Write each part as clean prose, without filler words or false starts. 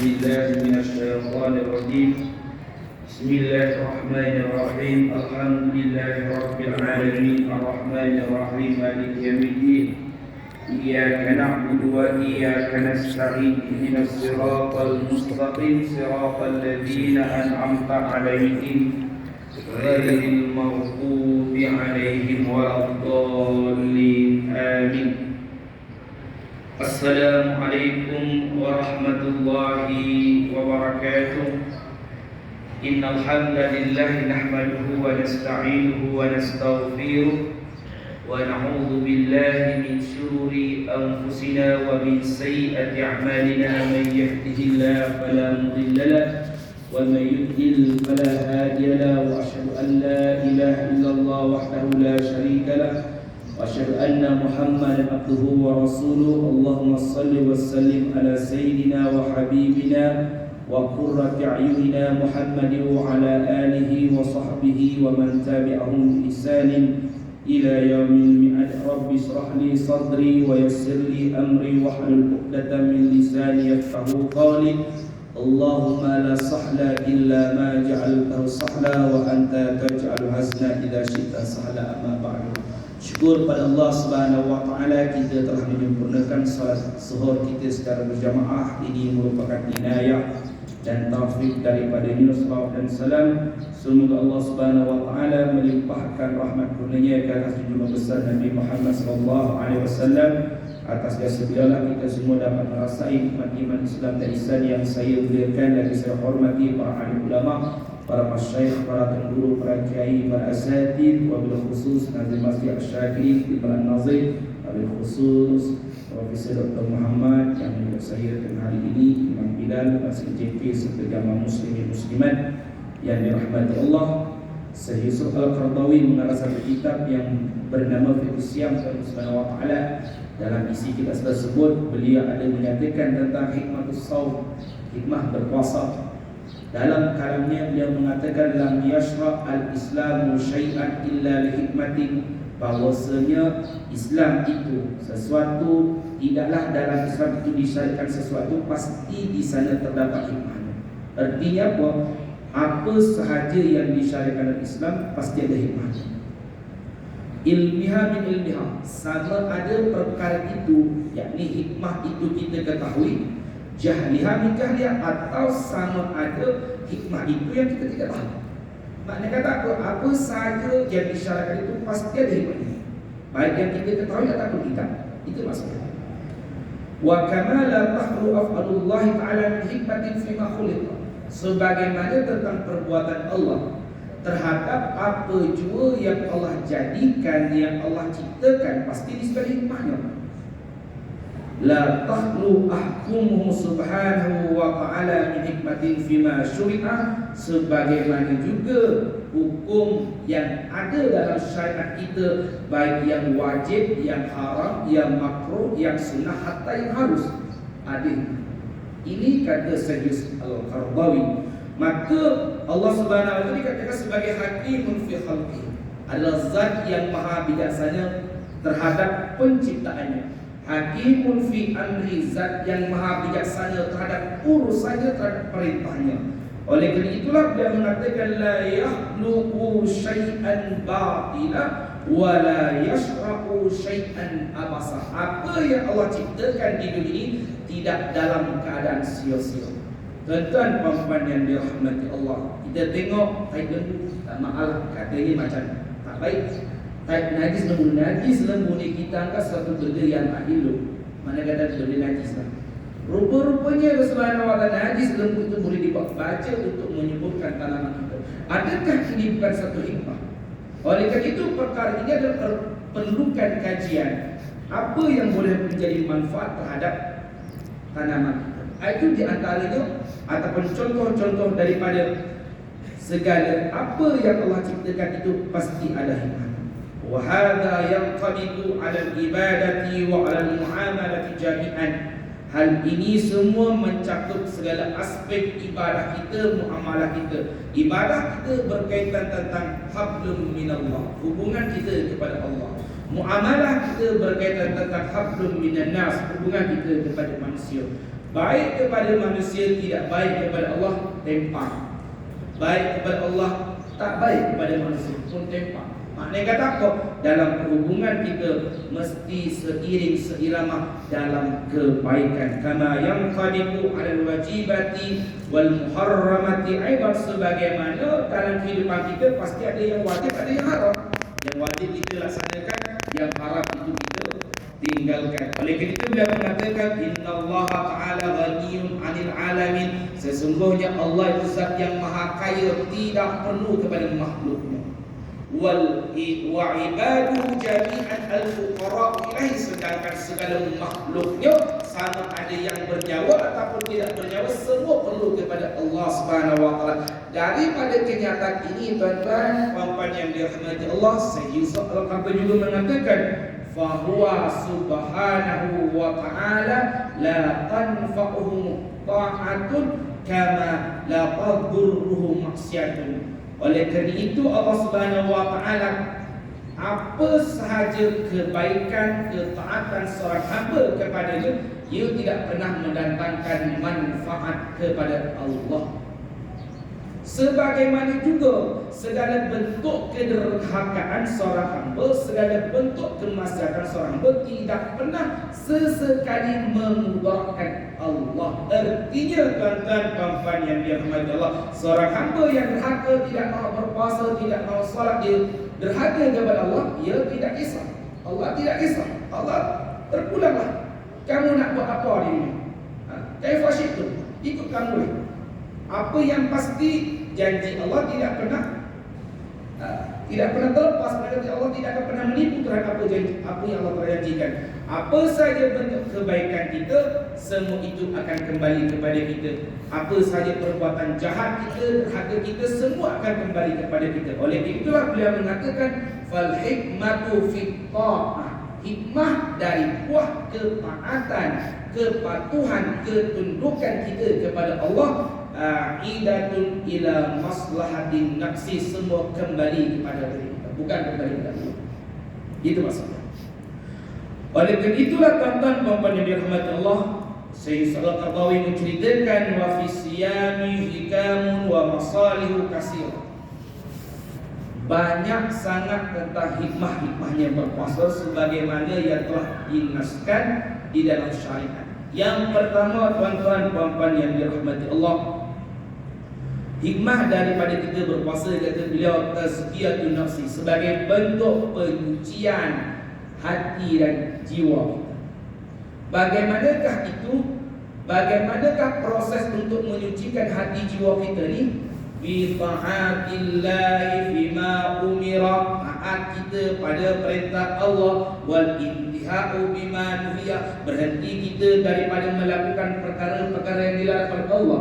بالله من الشيطان الرجيم. بسم الله الرحمن الرحيم. الحمد لله رب العالمين الرحمن الرحيم مالك يوم الدين. إياك نعبد وإياك نستعين. اهدنا الصراط المستقيم صراط الذين أنعمت عليهم غير المغضوب عليهم ولا الضالين آمين. Assalamualaikum warahmatullahi wabarakatuh. Innal hamdalillah nahmaduhu wa nasta'inuhu wa nastaghfiruh wa na'udzu billahi min shururi anfusina wa min sayyiati a'malina. Man yahdihillahu fala mudilla lahu wa man yudlil fala hadiya lahu. Wa asyhadu an la ilaha illallah wahdahu la syarika lahu وأشهد أن محمدا عبده ورسوله. اللهم صل وسلم على سيدنا وحبيبنا وقرة أعيننا محمد وعلى آله وصحبه ومن تبعهم بإحسان إلى يوم الميعاد. رب اشرح لي صدري ويسر لي أمري واحلل عقدة من لساني يفقهوا قولي. اللهم لا سهل إلا ما جعلته سهلا وأنت تجعل الحزن إذا شئت سهلا. أما بعد. Syukur pada Allah Subhanahu wa taala, kita telah menyempurnakan salat zuhur kita secara berjamaah. Ini merupakan inayah dan taufik daripadanya. Salawat dan salam semoga Allah Subhanahu wa taala melimpahkan rahmat kurnia ke atas junjungan besar Nabi Muhammad sallallahu alaihi wasallam. Atas dasar beliaulah kita semua dapat merasai nikmat iman Islam dan ihsan yang saya muliakan dan saya hormati para alim ulama, para masyayikh, para guru, para kiai, para asatidz, wabil khusus Nazim Masjid Asy-Syafi'i di Balan Nazir, wabil khusus Profesor Dr. Muhammad yang menurut saya dan hari ini Imam Bilal, Masjid JP serta jamaah muslimin muslimat yang dirahmati Allah. Syekh Yusuf Al-Qaradawi mengarang satu kitab yang bernama Fiqh Siyam Subhanahu wa taala. Dalam isi kitab tersebut beliau ada menyatakan tentang hikmatus shaum, hikmah berpuasa. Dalam kalamnya beliau mengatakan lam yashra' al-islamu syai'an illa li hikmatin, bahwasanya Islam itu sesuatu, tidaklah dalam Islam itu disyariatkan sesuatu pasti di sana terdapat hikmahnya. Artinya apa sahaja yang disyariatkan dalam Islam pasti ada hikmahnya. Ilmiha min ilmiha, sama ada perkara itu, yakni hikmah itu kita ketahui, jahliha min jahliha, atau sama ada hikmah itu yang kita tidak tahu. Maknanya kata apa sahaja yang disyaratkan itu pasti ada hikmahnya, baik yang kita ketahui ataupun tidak. Itu maksudnya. Wa kama la tahru af'alullah ta'ala min hikmatin fi ma khuliqa, sebagaimana tentang perbuatan Allah terhadap apa jua yang Allah jadikan, yang Allah ciptakan, pasti disebut hikmahnya. La tahlu ahkumuhu subhanahu wa ta'ala min hikmatin fima syuri'ah, sebagaimana juga hukum yang ada dalam syariat kita, baik yang wajib, yang haram, yang makruh, yang sunnah, hatta yang harus ada. Ini kata Syekh Al-Qaradawi. Maka Allah Subhanahu wa taala dikatakan sebagai hakimun fi khalqihi, adalah zat yang maha bijaksana terhadap penciptaannya. Hakimun fi amri, zat yang maha bijaksana terhadap urusannya, terhadap perintahnya. Oleh kerana itulah beliau mengatakan la yakhluqu syai'an batila wa la yashra'u syai'an abasa. Apa yang Allah ciptakan di dunia ini tidak dalam keadaan sia-sia. Tuan-tuan puan-puan yang dirahmati Allah, kita tengok taib lembu, tak maaf katanya macam tak baik. Taib najis lembu ni kita angkat satu benda yang tak elok. Mana kata benda najis lah. Rupa-rupanya Subhanahu wa ta'ala najis lembu itu boleh dibaca untuk menyembuhkan tanaman kita. Adakah ini bukan satu hikmah? Oleh kerana itu perkara ini adalah perlukan kajian. Apa yang boleh menjadi manfaat terhadap tanaman kita? Itu di antaranya ataupun contoh-contoh daripada segala apa yang Allah ciptakan itu pasti ada hikmah. Wa hadza yanqalibu 'ala al-ibadati wa 'ala al-mu'amalati jami'an. Hal ini semua mencakup segala aspek ibadah kita, muamalah kita. Ibadah kita berkaitan tentang hablum minallah, hubungan kita kepada Allah. Muamalah kita berkaitan tentang hablum minan nas, hubungan kita kepada manusia. Baik kepada manusia, tidak baik kepada Allah, tempang. Baik kepada Allah, tak baik kepada manusia pun tempang. Maknanya kata apa? Dalam perhubungan kita mesti seiring seirama dalam kebaikan. Kama yanqadiku 'alal wajibati wal muharramati aidan, sebagaimana dalam kehidupan kita pasti ada yang wajib, ada yang haram. Yang wajib kita laksanakan, yang haram itu kita tinggalkan. Oleh kerana itu beliau mengatakan innallaha ta'ala ghaniyun 'anil 'alamin, sesungguhnya Allah itu zat yang maha kaya, tidak perlu kepada makhluknya. Wa ibaduhu jami'an al-fuqara ilaihi, sedangkan segala makhluknya sama ada yang bernyawa ataupun tidak bernyawa, semua perlu kepada Allah Subhanahu wa taala. Daripada kenyataan ini, tuan-tuan puan-puan yang dirahmati Allah, Sayyid Yusuf Al-Qaradawi juga mengatakan fahuwa subhanahu wa ta'ala la tanfa'uhu ta'atun kama la tadurruhu maksiatun. Oleh kerana itu Allah Subhanahu wa ta'ala, apa sahaja kebaikan, ketaatan seorang hamba kepadanya, ia tidak pernah mendatangkan manfaat kepada Allah. Sebagaimana juga segala bentuk kederhakaan seorang hamba, segala bentuk kemaksiatan seorang hamba tidak pernah sesekali memudaratkan Allah. Artinya tuan-tuan puan-puan yang dirahmati Allah, seorang hamba yang derhaka, tidak mahu berpuasa, tidak mahu solat, dia derhaka kepada Allah, ia tidak kisah. Allah tidak kisah. Allah terpulanglah. Kamu nak buat apa di dunia? Kaifa syi'tum? Ikut kamu lah. Apa yang pasti, janji Allah tidak pernah terlepas. Berarti Allah tidak akan pernah menipu terhadap apa yang Allah telah janjikan. Apa saja bentuk kebaikan kita, semua itu akan kembali kepada kita. Apa saja perbuatan jahat kita, derhaka kita, semua akan kembali kepada kita. Oleh itulah beliau mengatakan fal hikmatu fit ta'ah, hikmah dari buah ketaatan, kepatuhan, ketundukan kita kepada Allah, aidatun ila maslahatin nafsi, semua kembali kepada diri kita, bukan kembali kepada Allah. Itu maksudnya. Oleh kerana itulah tuan-tuan puan-puan yang dirahmati Allah, Sayyid Al-Qaradawi menceritakan wa fi siyami hikamun wa masalihu katsirah. Banyak sangat tentang hikmah-hikmahnya berpuasa sebagaimana yang telah dinaskan di dalam syariat. Yang pertama tuan-tuan puan-puan yang dirahmati Allah, hikmah daripada kita berpuasa, kata beliau, tazkiyatun nafsi, sebagai bentuk penyucian hati dan jiwa kita. Bagaimanakah itu? Bagaimanakah proses untuk menyucikan hati jiwa kita ni? Bi ta'atillahi fima umira, taat kita pada perintah Allah, wal intihau bima nuhiya, berhenti kita daripada melakukan perkara-perkara yang dilarang oleh Allah,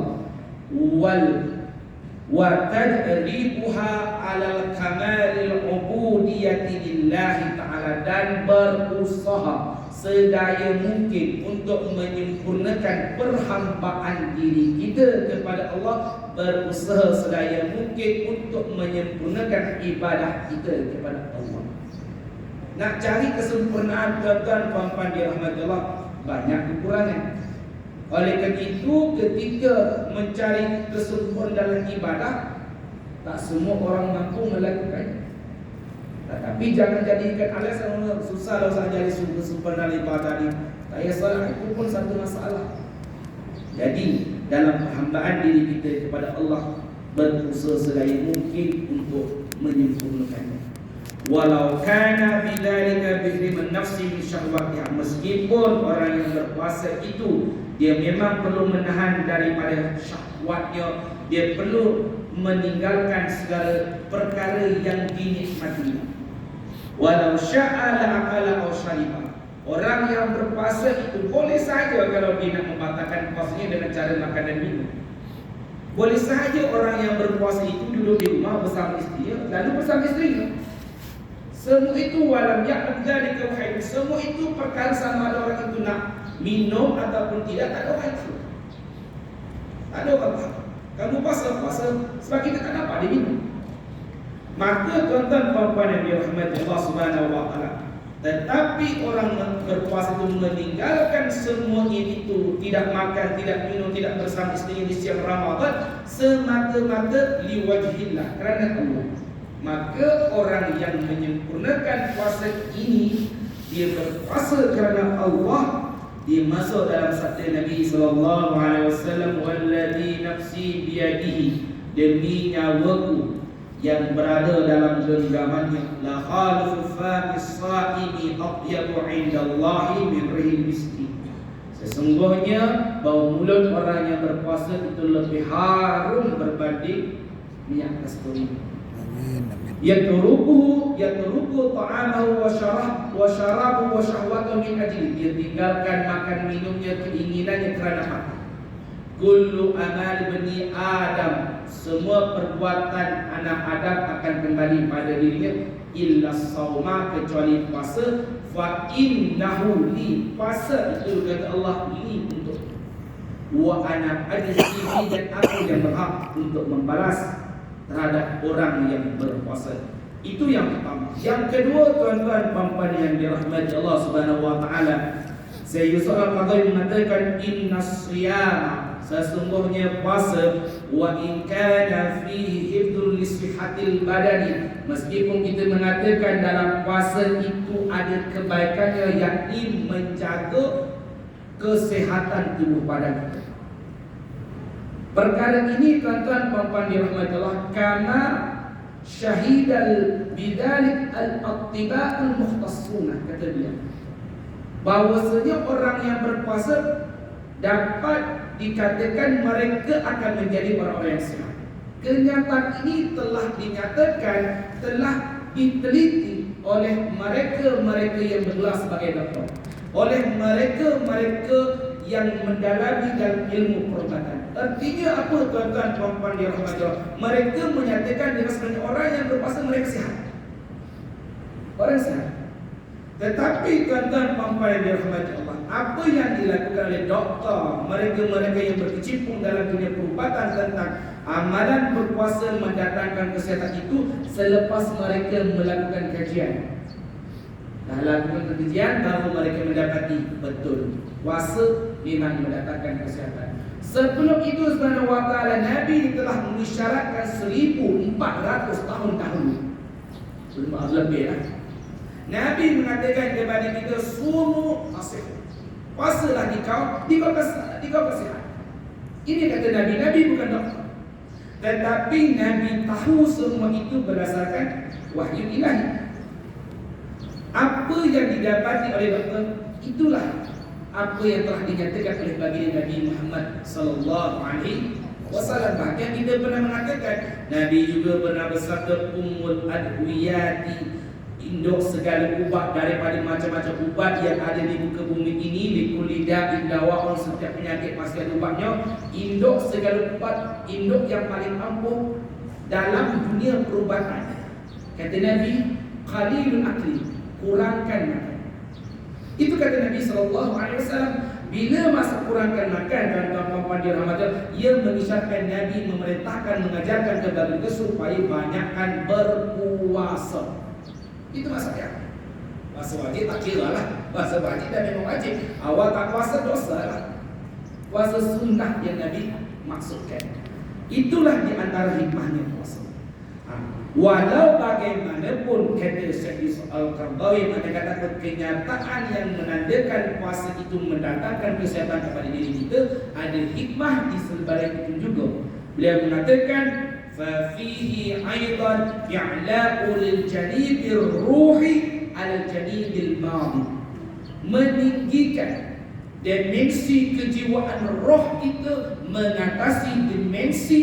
wa tadribuha 'alal kamalil ubudiyyati lillahi ta'ala, dan berusaha sedaya mungkin untuk menyempurnakan perhambaan diri kita kepada Allah, berusaha sedaya mungkin untuk menyempurnakan ibadah kita kepada Allah. Nak cari kesempurnaan tuan-tuan puan-puan dirahmati Allah, banyak kekurangan. Oleh kerana itu, ketika mencari kesempurnaan dalam ibadah, tak semua orang mampu melakukannya. Tapi jangan jadikan alasan susah lah saya jadi kesempurnaan ibadah ni. Tak payah salah, itu pun satu masalah. Jadi dalam perhambaan diri kita kepada Allah, berusaha sedaya mungkin untuk menyempurnakannya. Walau kana bidzalika bihriman nafsi min syahwatiha, meskipun orang yang berpuasa itu dia memang perlu menahan daripada syahwatnya, dia perlu meninggalkan segala perkara yang dinikmatinya. Walau sya'a la'akala aw syariba, orang yang berpuasa itu boleh saja kalau dia nak membatalkan puasanya dengan cara makan dan minum. Boleh saja orang yang berpuasa itu duduk di rumah bersama isterinya, lalu bersama isterinya. Semua itu walam ya'lam dzalika wahid, semua itu perkara sama ada orang itu nak minum ataupun tidak, tak ada orang itu. Tak ada orang faham. Kamu puasa sebab kita tak dapat diminum. Maka tuan-tuan puan-puan yang dirahmati Allah Subhanahu wa taala, Tetapi orang berpuasa itu meninggalkan semua itu, tidak makan, tidak minum, tidak bersama istrinya di siang Ramadan, semata-mata liwajhillah, kerana Allah. Maka orang yang menyempurnakan puasa ini, dia berpuasa kerana Allah. Dia masuk dalam sabda Nabi sallallahu alaihi wasallam, "Walladzi nafsi biyadihi", demi nyawaku yang berada dalam genggamannya, la khalufu famis saimi atyabu indallahi min rihil miski. Sesungguhnya bau mulut orang yang berpuasa itu lebih harum berbanding minyak kasturi. Amin. Yatruku ta'amahu wa syarabuhu wa syahwatahu min ajli. Dia tinggalkan makan minumnya, keinginannya kerana makan. Kullu amal bani Adam, semua perbuatan anak Adam akan kembali pada dirinya, illa sauma, kecuali puasa. Fa innahu li, puasa itu kata Allah ini untuk wa ana ajzi, dan aku yang berhak untuk membalas terhadap orang yang berpuasa. Itu yang pertama. Yang kedua, tuan-tuan puan-puan yang dirahmati Allah Subhanahu wa taala, Sayyid Yusuf Al-Qadhi mengatakan, innas siyama, sesungguhnya puasa, wa in kana fihi hifdzul lisihatil badani, meskipun kita mengatakan dalam puasa itu ada kebaikannya, yakni menjaga kesehatan tubuh badan kita. Perkara ini tuan-tuan puan-puan dirahmati Allah, karena syahidal bidalik al-attiba'ul mukhtassuna, kata dia, bahwasanya orang yang berpuasa dapat dikatakan mereka akan menjadi orang-orang yang sehat. Kenyataan ini telah dinyatakan, telah diteliti oleh mereka-mereka yang bergelar sebagai doktor, oleh mereka-mereka yang mendalami dalam ilmu perubatan. Artinya apa tuan-tuan puan-puan dirahmati Allah? Mereka menyatakan bahwasanya orang yang berpuasa mereka sihat, orang sehat. Tetapi tuan-tuan puan-puan yang dirahmati Allah, apa yang dilakukan oleh doktor, mereka-mereka yang berkecimpung dalam dunia perubatan tentang amalan berpuasa mendatangkan kesihatan itu, selepas mereka melakukan kajian, lakukan kajian, baru mereka mendapati betul puasa memang mendatangkan kesihatan. Sebelum itu subhanahu wa ta'ala, Nabi telah mengisyaratkan 1400 tahun dahulu, sebelum lebih lah, Nabi mengatakan kepada kita, sumu asih, puasalah dikau kasihan. Ini kata Nabi. Nabi bukan doktor, tetapi Nabi tahu semua itu berdasarkan wahyu ilahi. Apa yang didapati oleh doktor, itulah apa yang telah dinyatakan oleh baginda Nabi Muhammad sallallahu alaihi wasallam. Bahkan kita pernah mengatakan, Nabi juga pernah bersabda, ummul adwiyati, induk segala ubat daripada macam-macam ubat yang ada di muka bumi ini, likulli da'in dawa'un, setiap penyakit pasti ada ubatnya. Induk segala ubat, induk yang paling ampuh dalam dunia perubatan, kata Nabi, qalilul akli, kurangkan makan. Itu kata Nabi SAW. Bila masa kurangkan makan, dan tuan-tuan dirahmati, ia mengisyaratkan Nabi memerintahkan, mengajarkan kepada kita supaya banyakkan berpuasa. Itu maksudnya. Puasa wajib tak kira lah, puasa wajib dan memang wajib. Awal tak puasa dosa lah. Puasa sunnah yang Nabi maksudkan. Itulah di antara hikmahnya puasa. Walau bagaimanapun, kata Syekh Al-Qardawi, kata kenyataan yang menandakan puasa itu mendatangkan kesehatan kepada diri kita, ada hikmah di sebalik itu juga. Beliau mengatakan, fafihi aidan i'la'u lil janibir ruhi ala janibil madi, meninggikan dimensi kejiwaan roh kita mengatasi dimensi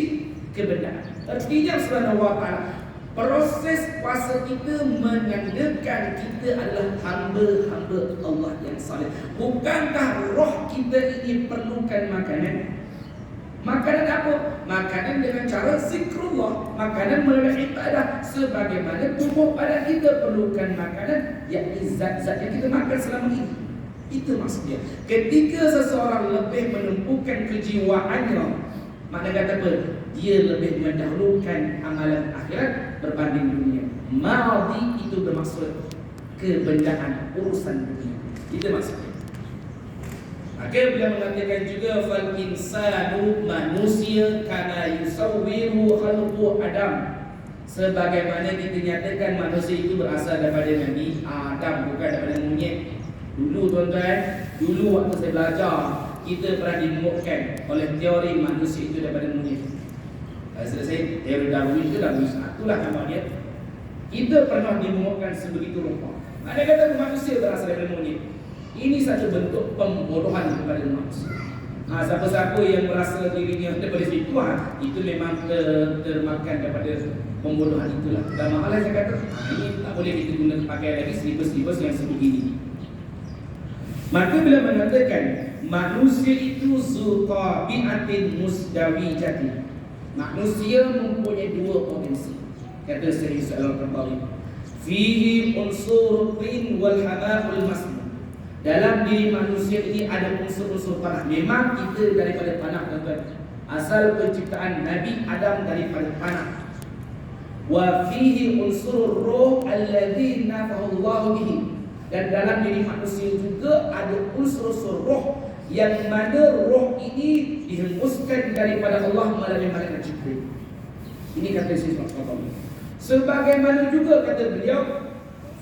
kebenaran. Artinya subhanahu wa ta'ala, proses puasa kita menandakan kita adalah hamba-hamba Allah yang saleh. Bukankah roh kita ini perlukan makanan? Makanan apa? Makanan dengan cara zikrullah, makanan melalui ibadah. Sebagaimana tubuh badan kita perlukan makanan, yakni zat-zat yang kita makan selama ini. Itu maksudnya. Ketika seseorang lebih menumpukan kejiwaannya, makna kata apa? Dia lebih mendahulukan amalan akhirat berbanding dunia. Madhi itu bermaksud kebendaan urusan dunia. Itu maksudnya. Maka beliau mengatakan juga fal insanu manusia kana yusawwiru khalqu Adam. Sebagaimana kita nyatakan manusia itu berasal daripada Nabi Adam, bukan daripada monyet. Dulu tuan-tuan, dulu waktu saya belajar, kita pernah dimukkan oleh teori manusia itu daripada monyet. Selesai teori Darwin itu dah itulah nama dia. Kita pernah dimukkan sebegitu rupa. Ada kata manusia berasal daripada monyet. Ini satu bentuk pembodohan kepada manusia. Siapa-siapa yang merasa dirinya daripada situ, itu memang termakan daripada pembodohan itulah. Dan malah saya kata, ini tak boleh kita guna pakai lagi silibus-silibus yang sebegini. Maka bila mengatakan manusia itu zutabi'atin musdawijati, manusia mempunyai dua potensi. Kata Syekh Sa'al Al-Qardawi, fihi unsur tin wal hama'ul masmu. Dalam diri manusia ini ada unsur-unsur tanah. Memang kita daripada tanah, tuan-tuan. Asal penciptaan Nabi Adam daripada tanah. Wa fihi unsur ruh alladhi nafahu Allah bihi. Dan dalam diri manusia juga ada unsur-unsur roh, yang mana roh ini dihembuskan daripada Allah melalui malaikat Jibril. Ini kata Syekh Al-Qardawi. Sebagaimana juga kata beliau,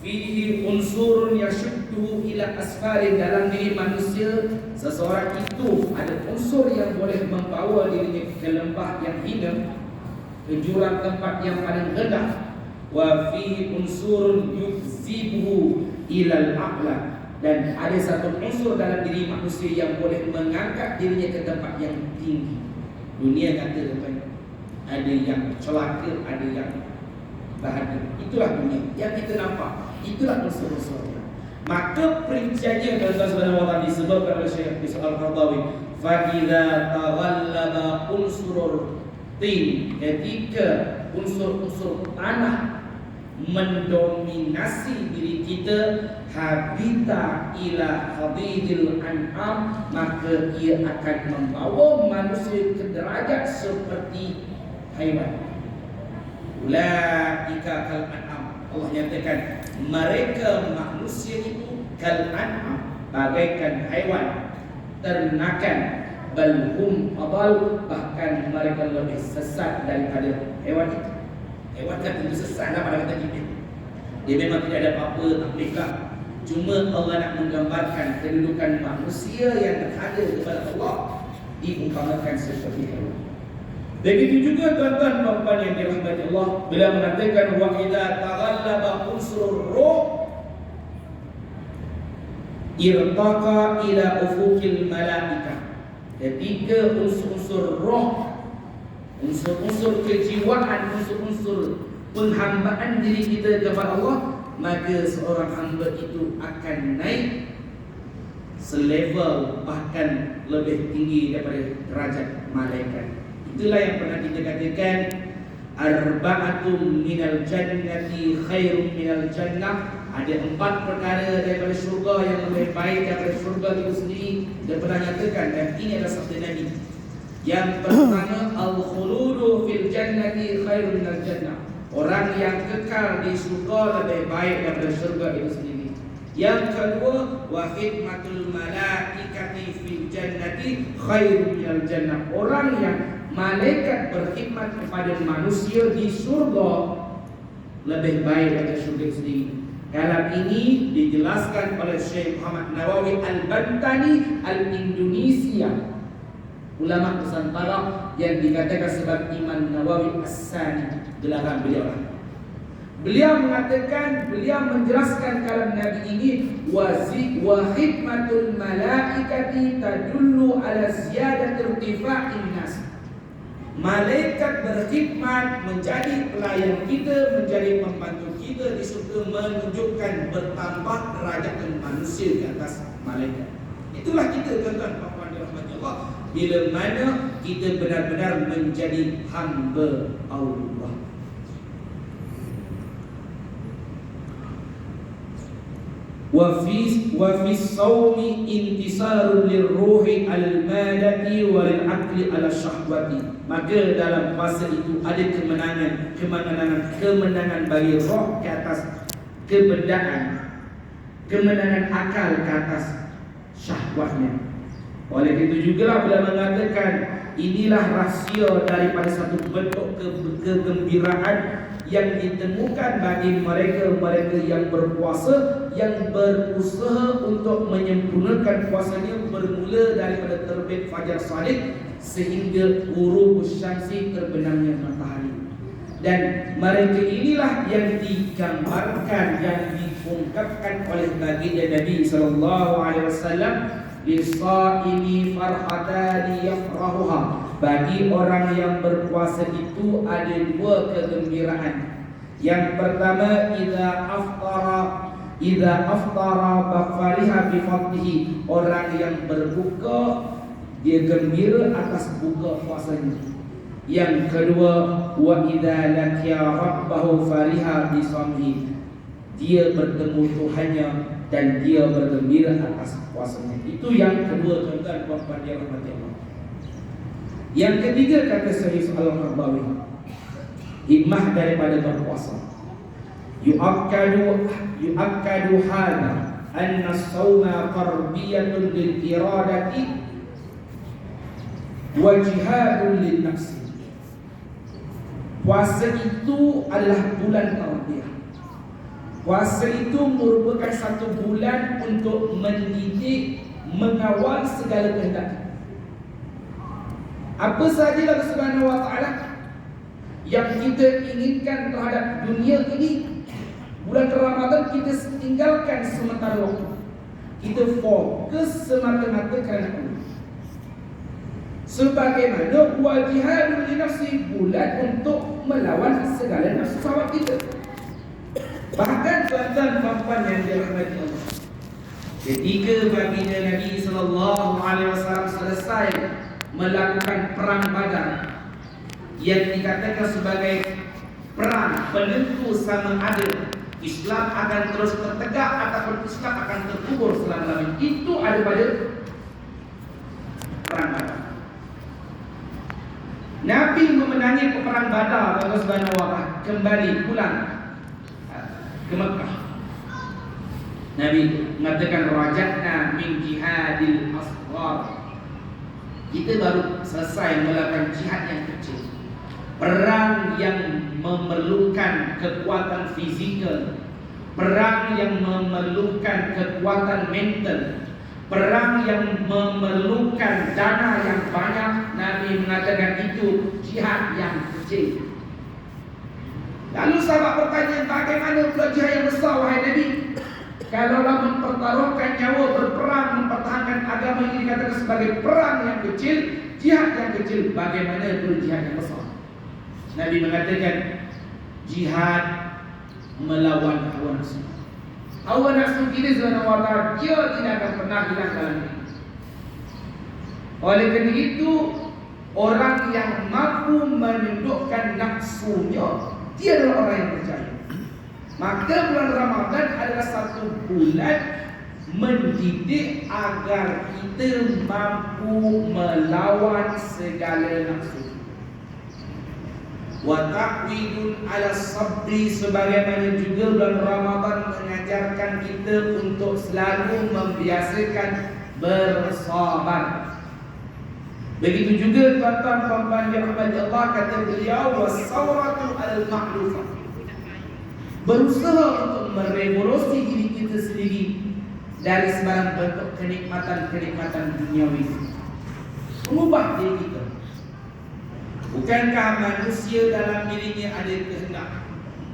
fihi unsurun yashuddu ila asfarin. Dalam diri manusia, seseorang itu ada unsur yang boleh membawa dirinya ke lembah yang hina, ke jurang tempat yang paling rendah. Wa fihi unsurun yukzibuhu ilal a'la. Dan ada satu unsur dalam diri manusia yang boleh mengangkat dirinya ke tempat yang tinggi. Dunia kata ada yang celaka, ada yang bahagia. Itulah dunia yang kita nampak. Itulah unsur-unsurnya. Maka perinciannya tuan-tuan saudara tadi disebutkan oleh Syekh Al-Qardawi, fa idza taghallaba unsurul tin, ketika unsur-unsur tanah mendominasi diri kita, habita ila hadidil an'am, maka ia akan membawa manusia ke derajat seperti haiwan. Ulaika kal an'am. Allah nyatakan mereka manusia itu kal an'am, bagaikan haiwan, ternakan, bal hum adall, bahkan mereka lebih sesat daripada hewan itu. Hewan kan tentu sesat lah pada kata kita. Dia memang tidak ada apa-apa, tak bolehlah. Cuma Allah nak menggambarkan kedudukan manusia yang berada kepada Allah, diumpamakan seperti hewan. Begitu juga tuan-tuan dan puan yang dirahmati Allah, bila mengatakan wa idza taghallaba unsur ruh irtaqa ila ufuqil malaikah. Ketika unsur-unsur roh, unsur-unsur kejiwaan, unsur-unsur penghambaan diri kita kepada Allah, maka seorang hamba itu akan naik selevel, bahkan lebih tinggi daripada derajat malaikat. Itulah yang pernah kita katakan, arba'atun minal jannati khairum minal jannah. Ada 4 perkara daripada syurga yang lebih baik daripada syurga itu sendiri. Dia pernah nyatakan, dan ini adalah sabda Nabi. Yang pertama, al-khuludu fil jannati khairum minal jannah. Orang yang kekal di syurga lebih baik daripada syurga itu sendiri. Yang kedua, wa khidmatul malaikati fil jannati khairum minal jannah. Orang yang malaikat berkhidmat kepada manusia di syurga lebih baik daripada syurga sendiri. Dalam ini dijelaskan oleh Syekh Muhammad Nawawi Al-Bantani Al-Indonesia, ulama Nusantara yang dikatakan sebagai Imam Nawawi As-Sani, gelaran beliau. Beliau mengatakan, beliau menjelaskan kalam Nabi ini, wa khidmatul malaikati tadullu ala ziyadati irtifa'in nas. Malaikat berkhidmat, menjadi pelayan kita, menjadi pembantu kita di surga, menunjukkan bertambah derajat manusia di atas malaikat. Itulah kita tuan-tuan dan puan dirahmati Allah, bila mana kita benar-benar menjadi hamba Allah. Wa fi sawmi intisarun lirruhi al-madati wa lil-aqli ala-syahwati. Maka dalam puasa itu ada kemenangan bagi roh ke atas kebendaan, kemenangan akal ke atas syahwatnya. Oleh itu jugalah bila mengatakan inilah rahsia daripada satu bentuk kegembiraan yang ditemukan bagi mereka-mereka yang berpuasa, yang berusaha untuk menyempurnakan puasanya bermula daripada terbit fajar shadiq sehingga ghurub syamsi, terbenamnya matahari. Dan mereka inilah yang digambarkan, yang diungkapkan oleh baginda Nabi sallallahu alaihi wasallam, lisaimi farhatani yafrahuha. Bagi orang yang berpuasa itu ada dua kegembiraan. Yang pertama, idza aftara bafariha bi fadlihi. Orang yang berbuka dia gembira atas buka puasanya. Yang kedua, wa idza laqiya rabbahu fariha bi sawmihi. Dia bertemu Tuhannya dan dia bergembira atas puasanya. Itu yang kedua, tuan-tuan dan puan-puan yang dirahmati Allah. Yang ketiga, kata Syekh Al-Qardawi, hikmah daripada berpuasa. Yu'akkadu hadha anna as-sawma tarbiyatun lil iradati wa jihadun lin nafsi. Puasa itu adalah bulan tarbiyah. Puasa itu merupakan satu bulan untuk mendidik, mengawal segala kehendak. Apa sahaja Allah Subhanahu wa taala yang kita inginkan terhadap dunia ini, bulan Ramadan kita tinggalkan sementara waktu. Kita fokus semata-mata kerana Allah. Sebagaimana wal jihadul li nafsi, bulan untuk melawan segala nafsu syahwat kita. Bahkan tuan-tuan dan puan yang dirahmati Allah, ketika baginda Nabi sallallahu alaihi wasallam selesai melakukan perang Badar yang dikatakan sebagai perang penentu sama ada Islam akan terus tertegak ataupun Islam akan terkubur selama-lamanya, itu ada pada perang Badar. Nabi memenangi perang Badar, Allah Subhanahu wa taala kembali pulang ke Mekah. Nabi mengatakan rajatna min jihadil asghar. Kita baru selesai melakukan jihad yang kecil, perang yang memerlukan kekuatan fizikal, perang yang memerlukan kekuatan mental, perang yang memerlukan dana yang banyak. Nabi mengatakan itu jihad yang kecil. Lalu sahabat bertanya, bagaimana pula jihad yang besar wahai Nabi? Kalaulah mempertaruhkan nyawa berperang mempertahankan agama ini dikatakan sebagai perang yang kecil, jihad yang kecil, bagaimana pula jihad yang besar? Nabi mengatakan jihad melawan hawa nafsu. Hawa nafsu kita Subhanahu wa taala dia tidak akan pernah hilang dalam ini. Oleh kerana itu, orang yang mampu menundukkan nafsunya, dia adalah orang yang percaya. Maka bulan Ramadan adalah satu bulan mendidik agar kita mampu melawan segala nafsu. Wa ta'widun ala sabri, sebagaimana juga bulan Ramadan mengajarkan kita untuk selalu membiasakan bersabar. Begitu juga tuan-tuan puan-puan yang dirahmati Allah, kata beliau was-sawratu al-ma'lufah, berusaha untuk merevolusi diri kita sendiri dari sebarang bentuk kenikmatan-kenikmatan duniawi, mengubah diri kita. Bukankah manusia dalam dirinya ada kehendak?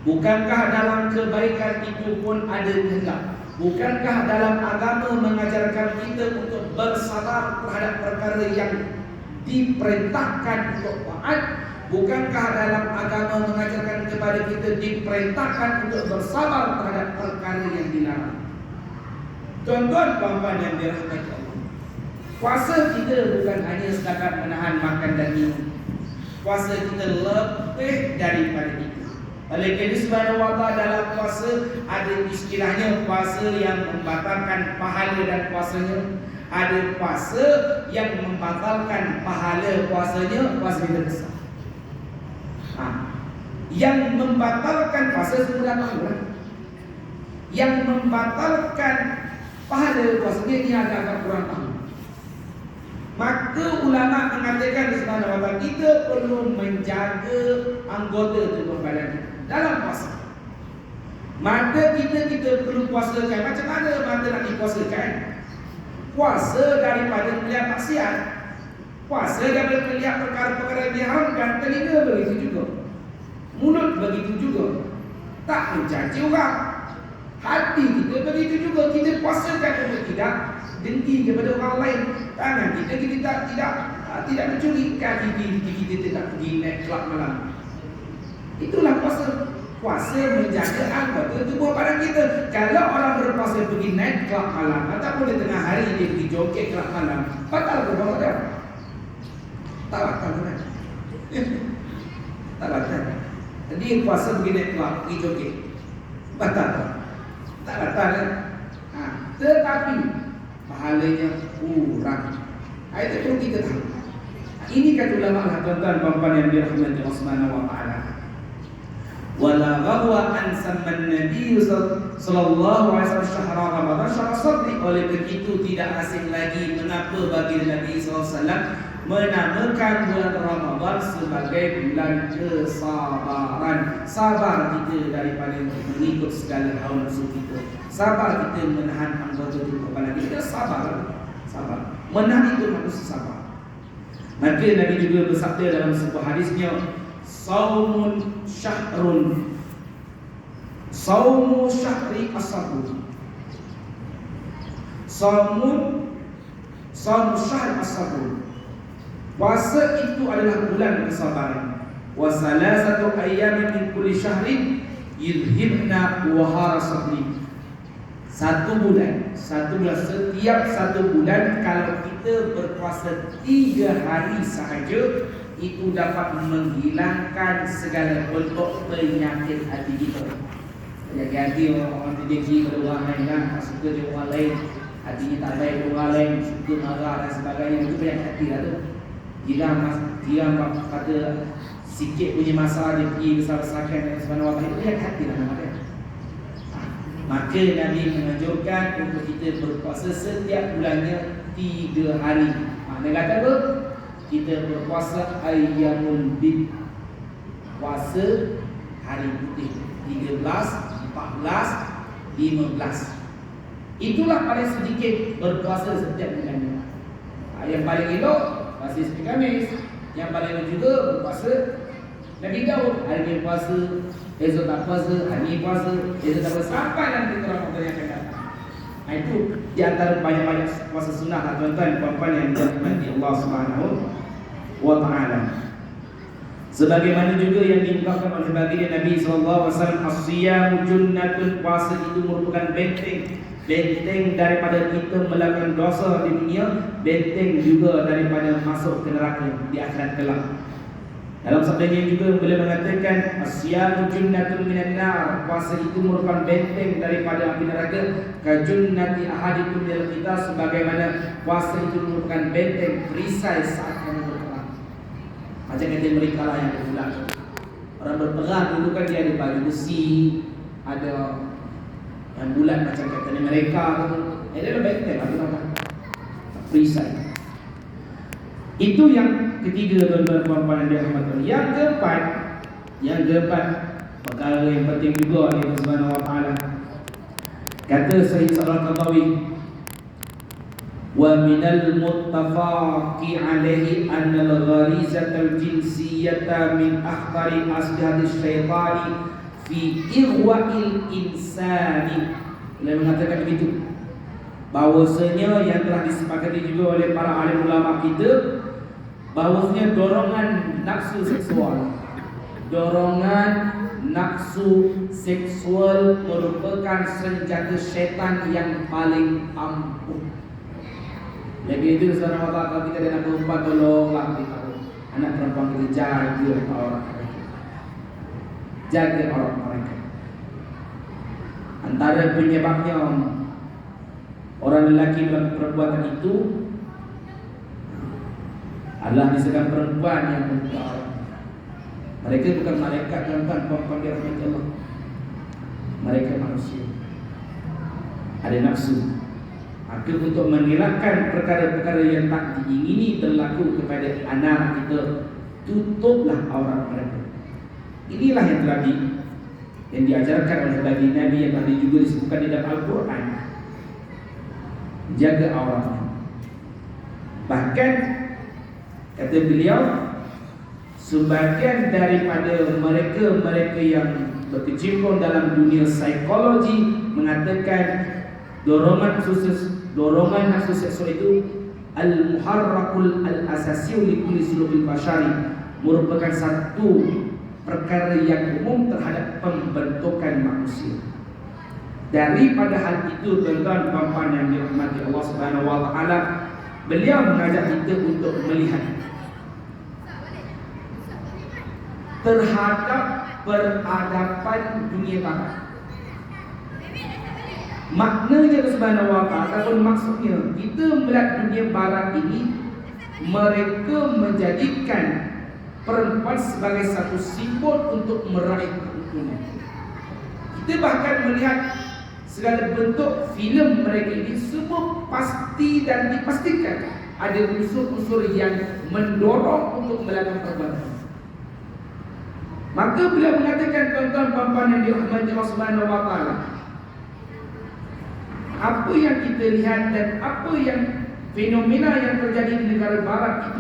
Bukankah dalam kebaikan itu pun ada kehendak? Bukankah dalam agama mengajarkan kita untuk bersabar terhadap perkara yang diperintahkan untuk taat? Bukankah dalam agama mengajarkan kepada kita diperintahkan untuk bersabar terhadap perkara yang dilarang? Tuan-tuan puan-puan yang dirahmati Allah, puasa kita bukan hanya setakat menahan makan dan minum. Puasa kita lebih daripada itu. Oleh kerana Subhanahu wa taala dalam puasa ada istilahnya puasa yang membatalkan pahala dan puasanya, ada puasa yang membatalkan pahala puasanya, puasa kita besar. Yang membatalkan puasa semula tahu. yang membatalkan pahala puasa dia agak kurang tahu. Maka ulama mengatakan di sana kita perlu menjaga anggota tubuh badan kita dalam puasa. Mata kita perlu puasakan. Macam mana mata nak dipuasakan? Puasa daripada melihat maksiat, puasa daripada melihat perkara-perkara yang diharamkan. Telinga begitu juga, mulut begitu juga, tak mencaci orang. Hati kita begitu juga, kita puasakan untuk tidak dengki kepada orang lain. Tangan kita tidak mencuri. Kaki kita tidak pergi naik kelab malam. Itulah puasa. Puasa menjaga anggota tubuh badan kita. Kalau orang berpuasa pergi naik kelab malam ataupun di tengah hari dia pergi joget kelab malam, batal ke puasa dia? Tak batal kan? Tak batal. Jadi puasa pergi naik kelab, pergi joget, batal? Tak batal kan? Tetapi pahalanya kurang. Itu perlu kita tahu. Ini kata ulama tuan-tuan puan-puan yang dirahmati Allah Subhanahu wa taala. Wala ghadwa an samman Nabi sallallahu alaihi wasallam syahr Ramadan syahr sabri. Oleh begitu tidak asing lagi mengapa bagi Nabi sallallahu alaihi wasallam menamakan bulan Ramadan sebagai bulan kesabaran. Sabar kita daripada mengikut segala hawa nafsu kita. Sabar kita menahan anggota tubuh badan kita. Sabar. Menahan itu maksud sabar. Maka Nabi juga bersabda dalam sebuah hadisnya, Saumun syahrun, saumu syahri as-sabr. Saumu syahri as-sabr. Puasa itu adalah bulan kesabaran. Wa salasatu ayyamin min kulli syahrin yudhibna wahara sabri. Setiap satu bulan kalau kita berpuasa 3 hari sahaja, itu dapat menghilangkan segala bentuk penyakit hati kita. Penyakit hati orang dengki pada orang lain, tak suka dengan orang lain, hatinya tak baik dengan orang lain, suka marah dan sebagainya. Itu penyakit hati lah tu. Dia kata sikit punya masalah dia pergi besar-besarkan dan sebagainya. Itu penyakit hati lah nama dia. Maka Nabi menganjurkan untuk kita berpuasa setiap bulannya 3 hari. Dia kata apa? Kita berpuasa ayyamul bid, puasa hari putih 13, 14, 15. Itulah paling sedikit berpuasa setiap bulannya. Yang paling elok puasa Isnin Khamis. Yang paling elok juga berpuasa Nabi Daud. Hari ni puasa, esok tak puasa, hari ni puasa, esok tak puasa, sampai nanti Ramadan yang akan datang. Itu di antara banyak-banyak puasa sunnah lah tuan-tuan puan-puan yang dirahmati Allah Subhanahu wa taala. Sebagaimana juga yang diungkapkan oleh baginda Nabi sallallahu alaihi wasallam, as-siyamu junnatun, puasa itu merupakan benteng daripada kita melakukan dosa di dunia, benteng juga daripada masuk ke neraka di akhirat kelak. Dalam sabdanya juga beliau mengatakan, as-siyamu junnatun minan nar, puasa itu merupakan benteng daripada api neraka, ka junnati ahadikum minal kita, sebagaimana puasa itu merupakan benteng perisai saat kamu berperang. Macam kata mereka lah yang berperang. Orang berperang dulu kan dia ada baju besi, ada yang bulat macam kata mereka tu. Dia ada benteng apa nampak? Perisai. Itu yang ketiga tuan-tuan puan-puan yang dirahmati. Yang keempat perkara yang penting juga oleh Allah Subhanahu wa taala. Kata Syekh Al-Qadawi, wa minal muttafaqi alaihi anna al-gharizata al-jinsiyata min akhtari aslihati syaitani fi irwa'il insani. Beliau mengatakan begitu, bahawasanya yang telah disepakati juga oleh para alim ulama kita, bahawasanya dorongan nafsu seksual merupakan senjata syaitan yang paling ampuh. Jadi itu saudara Allah, kalau kita ada perempuan, tolonglah kita anak perempuan kita jaga orang mereka. Antara penyebabnya orang lelaki melakukan perbuatan itu adalah disebabkan perempuan yang berbuat. Mereka bukan malaikat, tuan-tuan, puan-puan dirahmati Allah. Mereka manusia. ada nafsu. Maka untuk mengelakkan perkara-perkara yang tak diingini berlaku kepada anak kita, tutuplah aurat mereka. Inilah yang telah yang diajarkan oleh bagi Nabi, yang tadi juga disebutkan di dalam Al-Quran. Jaga auratnya. Bahkan kata beliau, sebagian daripada mereka yang berkecimpung dalam dunia psikologi mengatakan dorongan nafsu seksual itu al-muharrakul al-asasiyu li kulli sulubil bashari, merupakan satu perkara yang umum terhadap pembentukan manusia. Daripada hal itu, tuan-tuan dan puan yang dirahmati Allah Subhanahu wa taala, beliau mengajak kita untuk melihat terhadap peradaban dunia barat. Maknanya Subhanahu wa taala ataupun maksudnya, kita melihat dunia barat ini, mereka menjadikan perempuan sebagai satu simbol untuk meraih keuntungan. Kita bahkan melihat segala bentuk filem mereka ini semua pasti dan dipastikan ada unsur-unsur yang mendorong untuk melakukan perbuatan. Maka beliau mengatakan, tuan-tuan dan puan yang dirahmati Allah Subhanahu wa taala, apa yang kita lihat dan apa yang fenomena yang terjadi di negara barat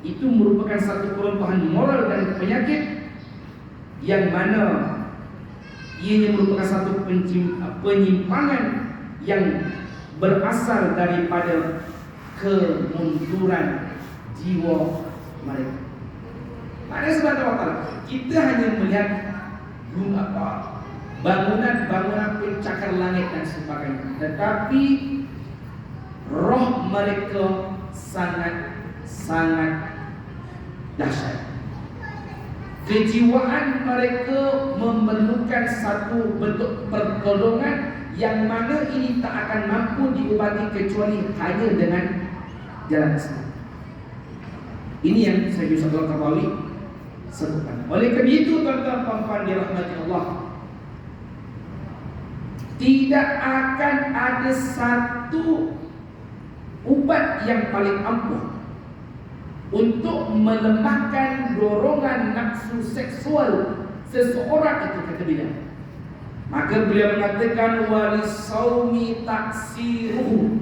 itu merupakan satu kelemahan moral dan penyakit yang mana ianya merupakan satu penyimpangan yang berasal daripada kemunduran jiwa mereka. Pada sebab apa? Kita hanya melihat bangunan-bangunan pencakar langit dan sebagainya, tetapi roh mereka sangat dahsyat. Kejiwaan mereka memerlukan satu bentuk pertolongan yang mana ini tak akan mampu diubati kecuali hanya dengan jalan Islam. Ini yang saya Yusuf Al-Qardawi sebutkan. Oleh kerana itu, tuan-tuan dan puan dirahmati Allah, tidak akan ada satu ubat yang paling ampuh untuk melemahkan dorongan nafsu seksual seseorang itu, kata beliau. Maka beliau mengatakan walisaumi taksiruhu,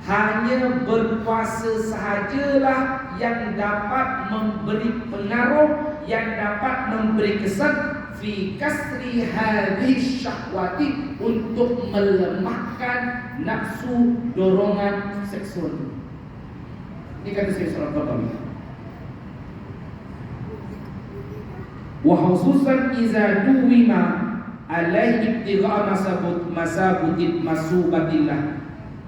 hanya berpuasa sahajalah yang dapat memberi pengaruh, yang dapat memberi kesan fi kasri hadhihi syahwati, untuk melemahkan nafsu dorongan seksual. Ini kata saya seorang Tabari. Wa khususan iza duwima alaihi ibtigha masubatillah.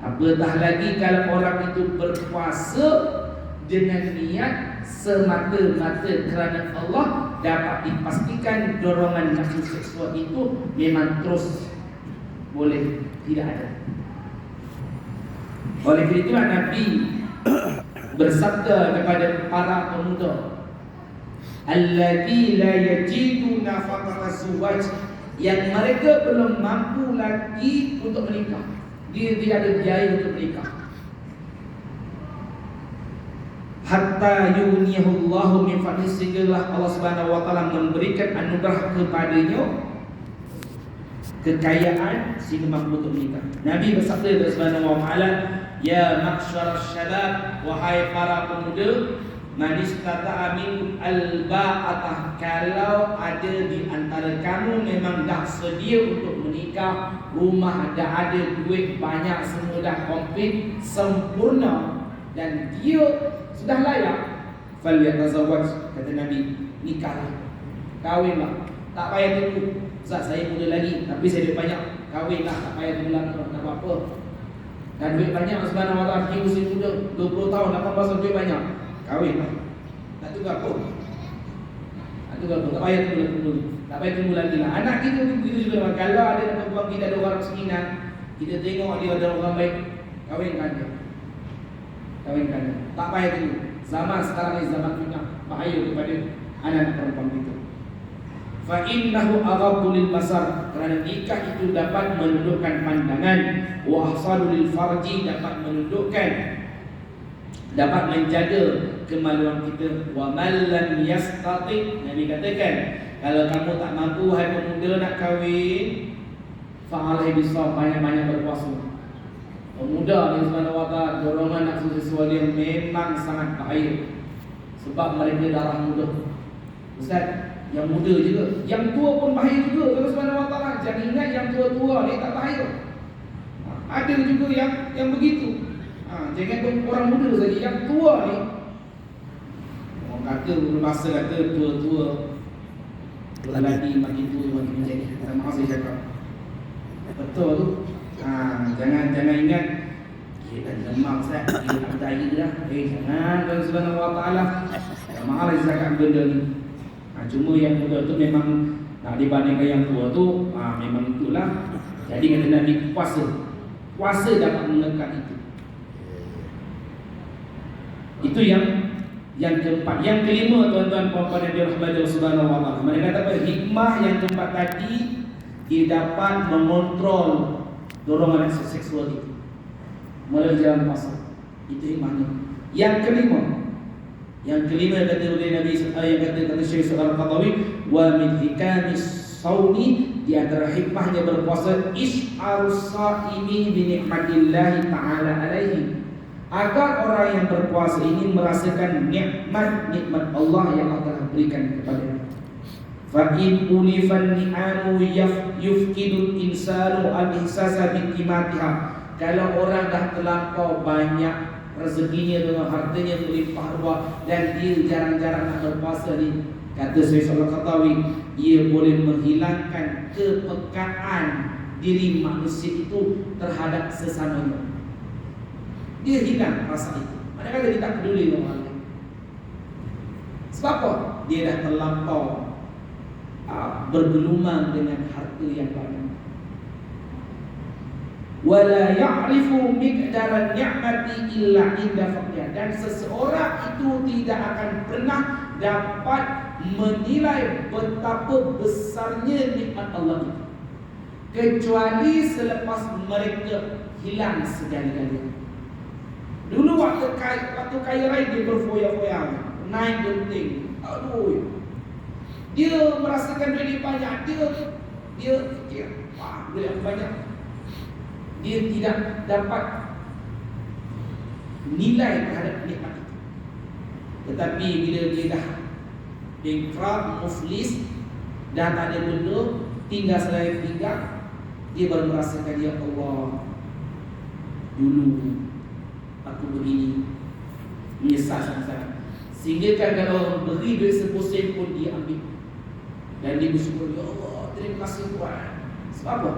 Apatah lagi kalau orang itu berpuasa dengan niat semata-mata kerana Allah, dapat dipastikan dorongan nafsu seksual itu memang terus boleh tidak ada. Oleh kerana itulah Nabi bersabda kepada para pemuda, alladzi la yajidu nafaqata zuwaj, yang mereka belum mampu lagi untuk menikah, dia tidak ada biaya untuk menikah, hatta yunihullahu min fadli, sehinggalah Allah Subhanahu wa taala memberikan anugerah kepadanya kekayaan sehingga mampu untuk menikah. Nabi bersabda Subhanahu wa taala, ya ma'syar syabab, wahai para pemuda, man istata'a minkum al-ba'atah, kalau ada di antara kamu memang dah sedia untuk menikah, rumah dah ada, duit banyak, semua dah komplit sempurna dan dia sudah layak, falyatazawwaj, kata Nabi, nikahlah, kahwinlah, tak payah tunggu. Ustaz, saya muda lagi tapi saya duit banyak, kahwinlah, tak payah tunggu lama, tak apa-apa. Dan duit banyak Subhanahu wa taala, dia usia muda 20 tahun 18 tahun, duit banyak, kahwinlah. Tak tunggu apa? Tak tunggu apa? Tak payah tunggu. Tak payah tunggu lagi lah. Anak kita begitu juga. Kalau ada perempuan kita ada orang sekinan, kita tengok dia ada orang baik, kahwinkan dia. Kahwinkan dia. Tak payah tunggu. Zaman sekarang ni zaman fitnah, bahaya kepada anak perempuan kita. Fa innahu aghabbu lil basar, kerana nikah itu dapat menundukkan pandangan, wa ahsanu lil farji, dapat menundukkan, dapat menjaga kemaluan kita. Wa man lam yastati, Nabi katakan, kalau kamu tak mampu hai pemuda nak kahwin, fa alaihi bisawm, banyak-banyak berpuasa. Pemuda ni subhanahu wa ta'ala, dorongan nak sesua dia memang sangat bahaya, sebab mereka darah muda. Ustaz, yang muda juga, yang tua pun bahaya juga. Kalau subhanahu wa ta'ala, jangan ingat yang tua-tua ni tak bahaya. Ada juga yang begitu. Jangan orang muda saja, yang tua ni, orang kata masa kata tua-tua lelaki makin tua makin menjadi. Minta maaf saya cakap, betul tu. Jangan ingat kita lemak Ustaz, kita percaya dah. Jangan, kalau subhanahu wa ta'ala, mahal saya cakap benda ni. Cuma yang muda tu memang nak dibandingkan yang tua tu, memang itulah. Jadi kata Nabi, puasa dapat menekan itu. Itu yang keempat. Yang kelima, tuan-tuan puan-puan yang dirahmati Allah Subhanahu wa ta'ala, mereka kata apa? Hikmah yang keempat tadi, dia dapat mengontrol dorongan seksual itu melalui jalan puasa. Itu hikmahnya. Yang kelima kata oleh Nabi, yang kata Syekh Al-Qadawi, wa min hikamis saumi, di antara hikmahnya berpuasa, is'arus saimi bi nikmatillahi ta'ala alaihi, agar orang yang berpuasa ini merasakan nikmat Allah yang Allah telah berikan kepadanya. Fa in ulifan ni'amu yufkidul insanu al-ihsasa bi qimatiha, kalau orang dah terlampau banyak rezekinya dengan hartanya melimpah ruah dan dia jarang-jarang nak berpuasa ni, kata Syekh Al-Qadawi, ia boleh menghilangkan kepekaan diri manusia itu terhadap sesamanya. Dia hilang rasa itu. Mana kata dia tak peduli dengan orang lain. Sebab apa? Dia dah terlampau bergelumang dengan harta yang banyak. Wala ya'rifu miqdaran ni'mati illa inda faqdiha, dan seseorang itu tidak akan pernah dapat menilai betapa besarnya nikmat Allah itu kecuali selepas mereka hilang segala-galanya. Dulu waktu kaya raya dia berfoya-foya, naik genting, aduh, dia merasakan duit banyak, dia fikir, duit banyak. Dia tidak dapat nilai terhadap nikmat itu. Tetapi bila dia dah bankrupt, muflis, dah tak ada benda, tinggal selai pinggang, dia baru merasakan, ya Allah, dulu aku begini, menyesal sangat-sangat. Sehingga kalau orang beri duit sepusin pun dia ambil, dan dia bersyukur, ya Allah, terima kasih Tuhan. Sebab apa?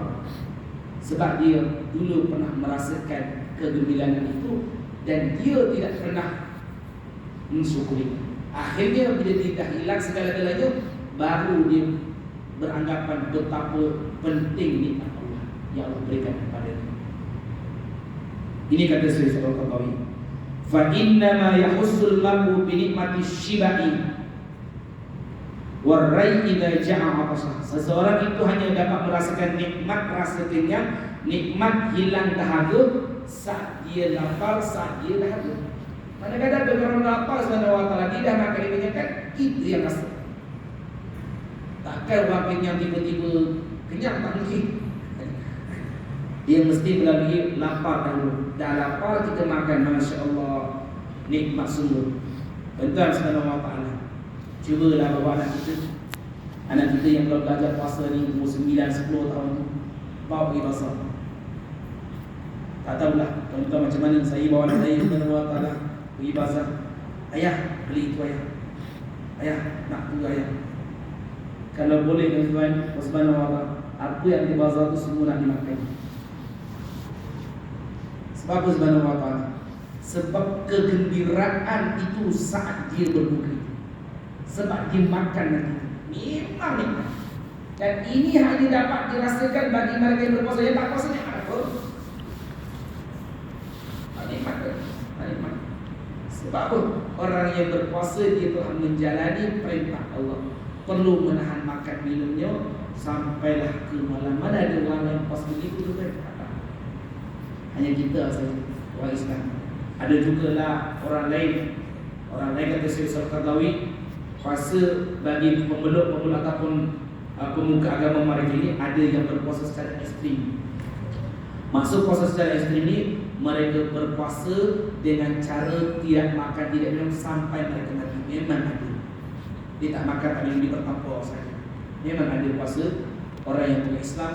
Sebab dia dulu pernah merasakan kegembiraan itu dan dia tidak pernah mensyukuri. Akhirnya bila dia dah hilang segala-galanya, baru dia beranggapan betapa penting nikmat Allah yang Allah berikan kepada dia. Ini kata Syekh Al-Qadawi, fa inna ma yahussul mar'u bi nikmati syibai warai idza ja'a atasah. Seseorang itu hanya dapat merasakan nikmat rasa kenyang, nikmat hilang dahaga saat dia lapar, saat dia dahaga. Kadang-kadang bila orang lapar subhanahu wa ta'ala, dia dah makan kenyangkan, itu yang rasa. Takkan orang kenyang tiba-tiba kenyang, tak mungkin. Dia mesti melalui lapar dahulu. Dah lapar kita makan, Masya Allah, nikmat sungguh. Tuan subhanahu wa ta'ala, cubalah bawa anak kita yang belum belajar puasa ni, umur 9-10 tahun tu, bawa pergi pasar. Tak tahulah tuan-tuan macam mana. Saya bawa anak saya kepada Allah Ta'ala pergi pasar. Ayah, beli itu ayah. Ayah, nak tu ayah. Kalau boleh tuan-tuan, subhanahu wa ta'ala, apa yang di pasar tu semua nak dimakan. Sebab apa subhanahu wa ta'ala? Sebab kegembiraan itu saat dia berbuka, sebab dia makan nanti. Memang nikmat. Dan ini hanya dapat dirasakan bagi mereka yang berpuasa. Yang tak puasa nikmat apa? Nikmat. Sebab apa? Orang yang berpuasa dia telah menjalani perintah Allah. perlu menahan makan minumnya sampailah ke malam. Mana ada orang yang puasa begitu tu kan? Hanya kita saja orang Islam. Ada jugalah orang lain kata Syekh Al-Qardawi, puasa bagi pemeluk ataupun pemuka agama mereka ini ada yang berpuasa secara ekstrim. Maksud puasa secara ekstrim ini, mereka berpuasa dengan cara tidak makan, tidak minum sampai mereka mati. Memang ada. Dia tak makan, tak minum, dia bertapa saja. Memang ada puasa orang yang bukan Islam.